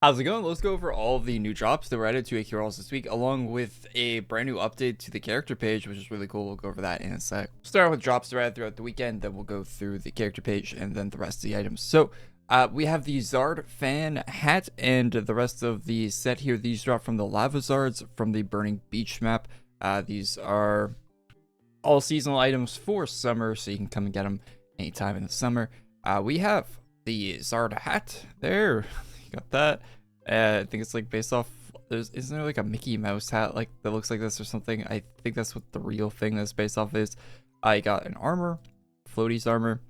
How's it going? Let's go over all of the new drops that were added to AQWorlds this week, along with a brand new update to the character page, which is really cool. We'll go over that in a sec. Start with drops that were added throughout the weekend, then we'll go through the character page and then the rest of the items. So we have the Zard fan hat and the rest of the set here. These drop from the Lava Zards from the Burning Beach map. These are all seasonal items for summer, so you can come and get them anytime in the summer. We have the Zard hat there. You got that. I think it's like based off. Isn't there like a Mickey Mouse hat like that looks like this or something? I think that's what the real thing that's based off is. I got an armor, floaties armor,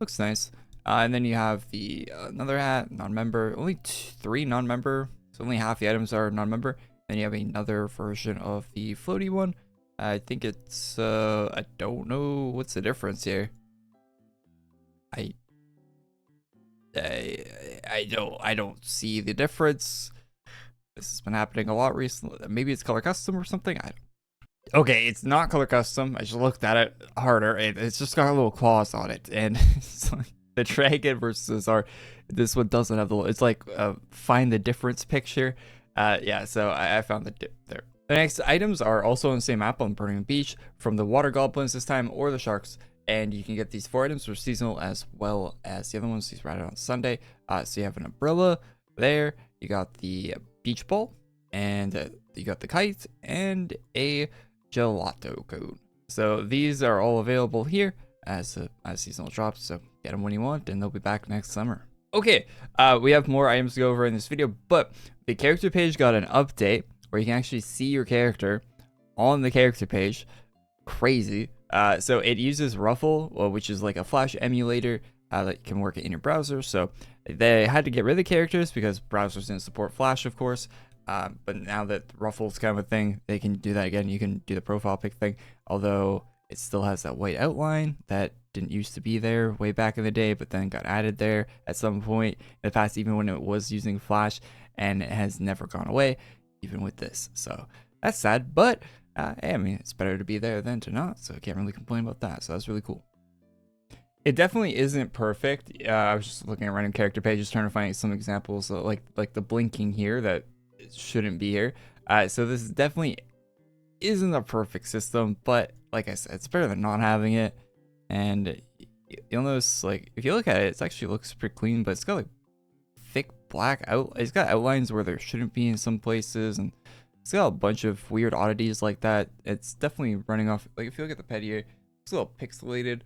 looks nice. And then you have the another hat, non-member. Only three non-member, so only half the items are non-member. Then you have another version of the floaty one. I think it's I don't know what's the difference here. I don't see the difference. This has been happening a lot recently. Maybe it's color custom or something. Okay, it's not color custom. I just looked at it harder. It's just got little claws on it, and it's like the dragon versus our. This one doesn't have the. It's like find the difference picture. Yeah. So I found the dip there. The next items are also on the same map on Burning Beach from the water goblins this time or the sharks. And you can get these 4 items for seasonal as well as the other ones. These are added on Sunday. So you have an umbrella there. You got the beach ball, and you got the kite, and a gelato cone. So these are all available here as seasonal drops. So get them when you want, and they'll be back next summer. Okay, we have more items to go over in this video, but the character page got an update where you can actually see your character on the character page. Crazy. So it uses Ruffle, which is like a Flash emulator that can work in your browser. So they had to get rid of the characters because browsers didn't support Flash, of course. But now that Ruffle's kind of a thing, they can do that again. You can do the profile pic thing, although it still has that white outline that didn't used to be there way back in the day, but then got added there at some point in the past, even when it was using Flash, and it has never gone away, even with this. So that's sad, but hey, I mean, it's better to be there than to not, so I can't really complain about that. So that's really cool. It definitely isn't perfect. I was just looking at random character pages trying to find some examples, like the blinking here that shouldn't be here. So this definitely isn't a perfect system, but like I said, it's better than not having it. And you'll notice, like, if you look at it, it actually looks pretty clean, but it's got like thick black it's got outlines where there shouldn't be in some places, and it's got a bunch of weird oddities like that. It's definitely running off. Like, if you look at the pet here, it's a little pixelated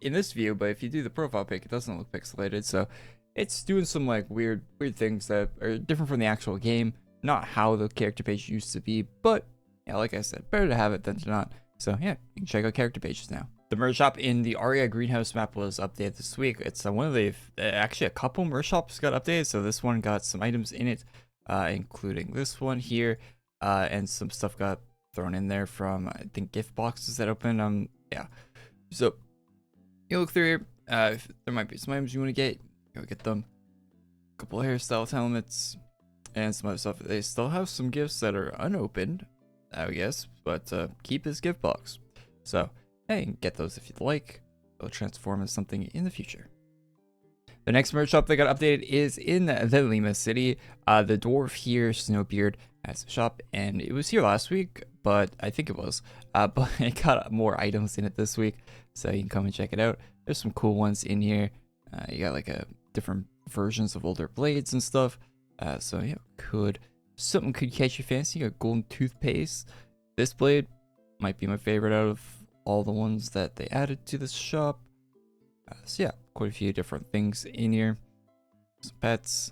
in this view, but if you do the profile pic, it doesn't look pixelated. So it's doing some like weird things that are different from the actual game, not how the character page used to be. But yeah, like I said, better to have it than to not. So yeah, you can check out character pages now. The merge shop in the Aria greenhouse map was updated this week. It's one of the actually a couple merge shops got updated. So this one got some items in it, including this one here, and some stuff got thrown in there from, I think, gift boxes that opened. Yeah. So you look through here. If there might be some items you want to get, go get them. A couple of hairstyle helmets and some other stuff. They still have some gifts that are unopened, I guess, but keep this gift box. So hey, get those if you'd like. They'll transform into something in the future. The next merch shop that got updated is in the Lima City. The dwarf here, Snowbeard, has a shop, and it was here last week, but I think it was. But it got more items in it this week, so you can come and check it out. There's some cool ones in here. You got like different versions of older blades and stuff. So yeah, something could catch your fancy. You got golden toothpaste. This blade might be my favorite out of all the ones that they added to this shop. So yeah, quite a few different things in here. Some pets.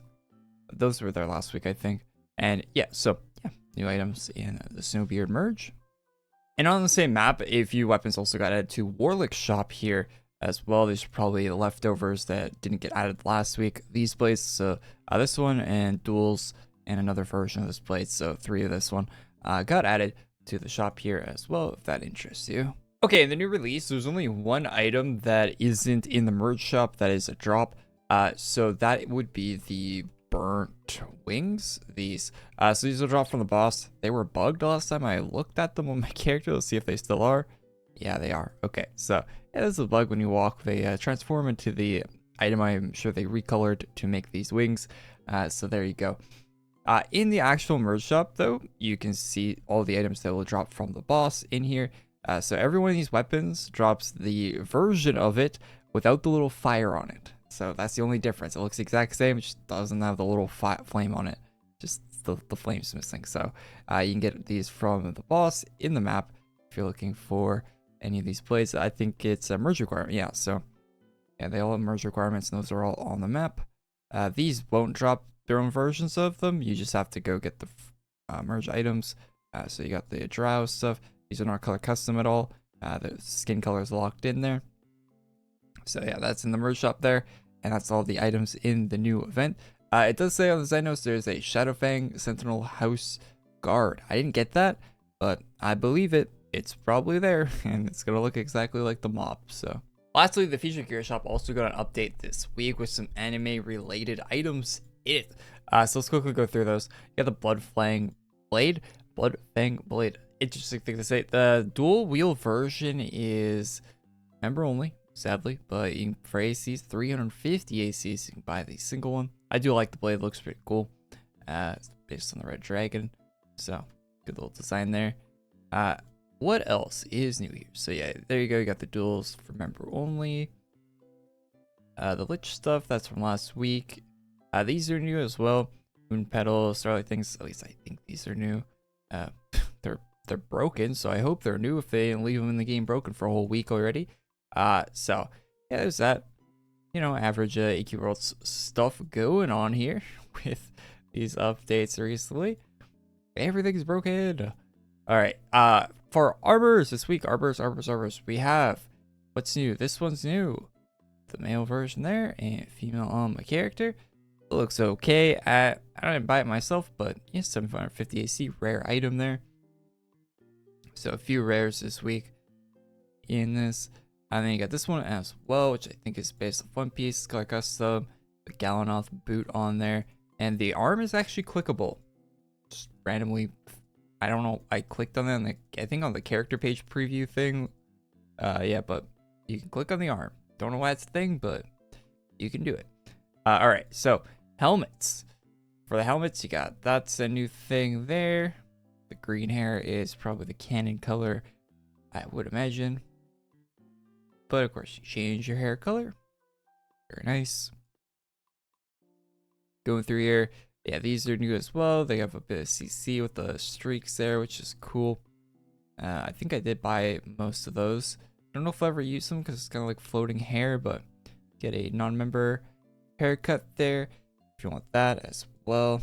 Those were there last week, I think. And yeah, so yeah, new items in the Snowbeard merge. And on the same map, a few weapons also got added to Warlick's shop here as well. These are probably the leftovers that didn't get added last week. These blades, so this one and duels and another version of this blade. So 3 of this one got added to the shop here as well, if that interests you. Okay, in the new release, there's only one item that isn't in the merge shop that is a drop. So that would be the burnt wings. These. So these are dropped from the boss. They were bugged last time I looked at them on my character. Let's see if they still are. Yeah, they are. Okay, so yeah, this is a bug when you walk. They transform into the item I'm sure they recolored to make these wings. So there you go. In the actual merge shop, though, you can see all the items that will drop from the boss in here. So every one of these weapons drops the version of it without the little fire on it. So that's the only difference. It looks the exact same, it just doesn't have the little flame on it. Just the flame's missing. So you can get these from the boss in the map if you're looking for any of these plates. I think it's a merge requirement. Yeah, so yeah, they all have merge requirements, and those are all on the map. These won't drop their own versions of them. You just have to go get the merge items. So you got the drow stuff. These are not color custom at all. The skin color is locked in there. So yeah, that's in the merge shop there, and that's all the items in the new event. It does say on the side notes there's a Shadowfang Sentinel House Guard. I didn't get that, but I believe it. It's probably there, and it's gonna look exactly like the mob. So lastly, the Featured Gear Shop also got an update this week with some anime related items in it. So let's quickly go through those. You got the Bloodfang Blade. Interesting thing to say. The dual wheel version is member only, sadly, but you can, for ACs, 350 ACs, you can buy the single one. I do like the blade, looks pretty cool. It's based on the red dragon, so good little design there. What else is new here? So yeah, there you go. You got the duels for member only. The lich stuff, that's from last week. These are new as well. Moon Petal, Starlight things. At least I think these are new. They're broken, so I hope they're new if they didn't leave them in the game broken for a whole week already. So yeah, there's that. You know, average AQWorlds stuff going on here with these updates recently. Everything's broken. All right. For arbors this week, arbors, we have what's new. This one's new. The male version there and female character. It looks okay. I didn't buy it myself, but yeah, 750 AC rare item there. So a few rares this week in this. And then you got this one as well, which I think is based on One Piece, color custom, the Galanoth boot on there, and the arm is actually clickable. Just randomly, I don't know. I clicked on that, I think on the character page preview thing. Yeah, but you can click on the arm. Don't know why it's a thing, but you can do it. All right, so helmets. For the helmets, you got that's a new thing there. The green hair is probably the canon color, I would imagine. But of course, you change your hair color. Very nice. Going through here, yeah, these are new as well. They have a bit of CC with the streaks there, which is cool. I think I did buy most of those. I don't know if I'll ever use them because it's kind of like floating hair, but get a non-member haircut there if you want that as well.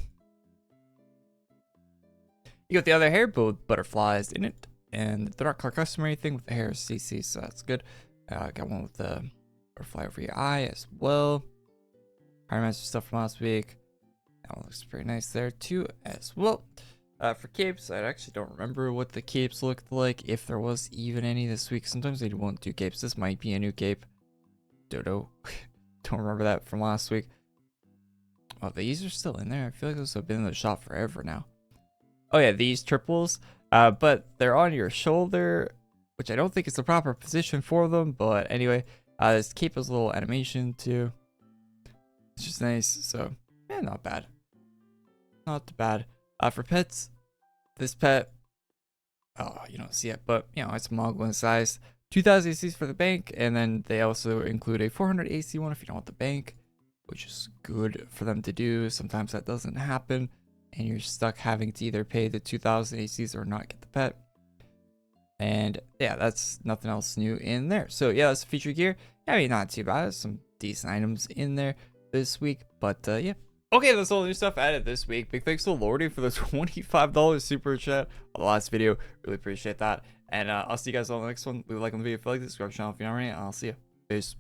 You got the other hair, but with butterflies in it, and they're not color custom or anything with the hair CC, so that's good. Got one with the butterfly over your eye as well. Pyromancer stuff from last week. That one looks pretty nice there too as well. For capes, I actually don't remember what the capes looked like, if there was even any this week. Sometimes they won't do capes. This might be a new cape. Don't know. Don't remember that from last week. Oh, these are still in there. I feel like those have been in the shop forever now. Oh yeah, these triples. But they're on your shoulder, which I don't think is the proper position for them. But anyway, this cape has a little animation too. It's just nice. So yeah, not bad. Not bad. For pets, this pet, oh, you don't see it, but you know, it's Moglin size. 2000 ACs for the bank, and then they also include a 400 AC one if you don't want the bank, which is good for them to do. Sometimes that doesn't happen, and you're stuck having to either pay the 2000 ACs or not get the pet. And yeah, that's nothing else new in there. So yeah, that's feature gear. I mean, not too bad. Some decent items in there this week, but yeah. Okay, that's all the new stuff added this week. Big thanks to Lordy for the $25 super chat on the last video. Really appreciate that. And I'll see you guys on the next one. Leave a like on the video if you like this. Subscribe to the channel if you're not already. And I'll see you. Peace.